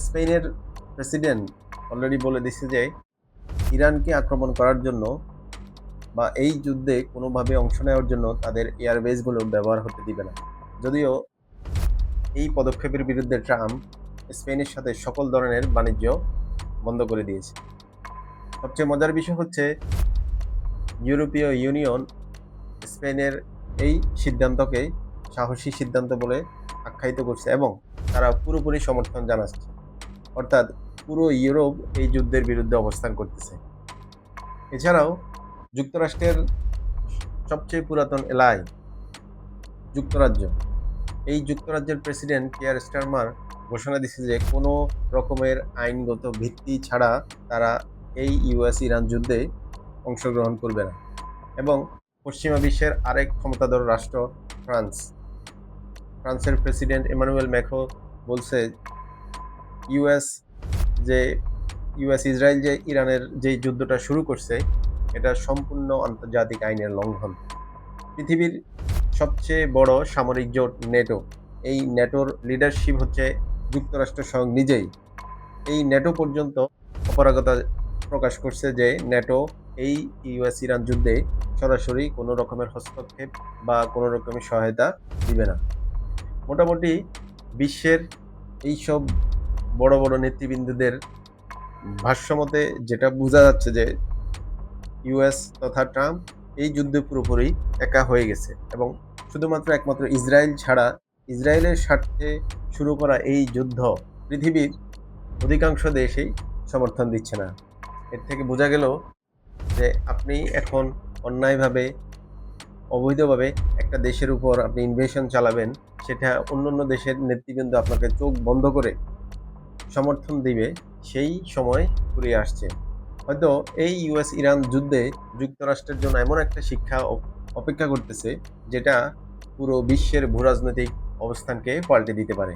স্পেনের president already বলে দিচ্ছে যে ইরানকে আক্রমণ করার জন্য বা এই যুদ্ধে কোনোভাবে অংশ নেওয়ার জন্য তাদের এয়ারবেসগুলো ব্যবহার হতে দিবে না। যদিও এই পদক্ষেপের বিরুদ্ধে ট্রাম্প স্পেনের সাথে সকল ধরনের বাণিজ্য বন্ধ করে দিয়েছে। সবচেয়ে মজার বিষয় হচ্ছে ইউরোপীয় ইউনিয়ন স্পেনের এই সিদ্ধান্তকে সাহসী সিদ্ধান্ত বলে আখ্যায়িত করছে এবং তারা পুরোপুরি সমর্থন জানাচ্ছে। অর্থাৎ পুরো ইউরোপ এই যুদ্ধের বিরুদ্ধে অবস্থান করতেছে। এছাড়াও যুক্তরাষ্ট্রের সবচেয়ে পুরাতন এলাকায় যুক্তরাজ্য, এই যুক্তরাজ্যের প্রেসিডেন্ট কিয়ার স্টারমার ঘোষণা দিচ্ছে যে কোনো রকমের আইনগত ভিত্তি ছাড়া তারা এই ইউএস ইরান যুদ্ধে অংশগ্রহণ করবে না। এবং পশ্চিমা বিশ্বের আরেক ক্ষমতাধর রাষ্ট্র ফ্রান্সের প্রেসিডেন্ট ইমানুয়েল ম্যাক্রো বলছে ইউএস যে ইউএস ইসরায়েল যে ইরানের যে যুদ্ধটা শুরু করছে এটা সম্পূর্ণ আন্তর্জাতিক আইনের লঙ্ঘন। পৃথিবীর সবচেয়ে বড় সামরিক জোট নেটো, এই নেটোর লিডারশিপ হচ্ছে যুক্তরাষ্ট্র স্বয়ং নিজেই। এই নেটো পর্যন্ত অপারগতা প্রকাশ করছে যে নেটো এই ইউএস ইরান যুদ্ধে সরাসরি কোনো রকমের হস্তক্ষেপ বা কোনো রকমের সহায়তা দিবে না। মোটামুটি বিশ্বের এইসব বড় বড় নেতৃবৃন্দদের ভাষ্যমতে যেটা বোঝা যাচ্ছে যে ইউএস তথা ট্রাম্প এই যুদ্ধে পুরোপুরি একা হয়ে গেছে এবং শুধুমাত্র একমাত্র ইসরায়েল ছাড়া ইসরায়েলের স্বার্থে শুরু করা এই যুদ্ধ পৃথিবীর অধিকাংশ দেশেই সমর্থন দিচ্ছে না। এর থেকে বোঝা গেল যে আপনি এখন অন্যায়ভাবে অবৈধভাবে একটা দেশের উপর আপনি ইনভেশন চালাবেন, সেটা অন্য দেশের নেতৃবৃন্দ আপনাকে চোখ বন্ধ করে সমর্থন দিবে, সেই সময় ফুরিয়ে আসছে। হয়তো এই ইউএস ইরান যুদ্ধে যুক্তরাষ্ট্রের জন্য এমন একটা শিক্ষা অপেক্ষা করতেছে যেটা পুরো বিশ্বের ভূরাজনৈতিক অবস্থানকে পাল্টে দিতে পারে।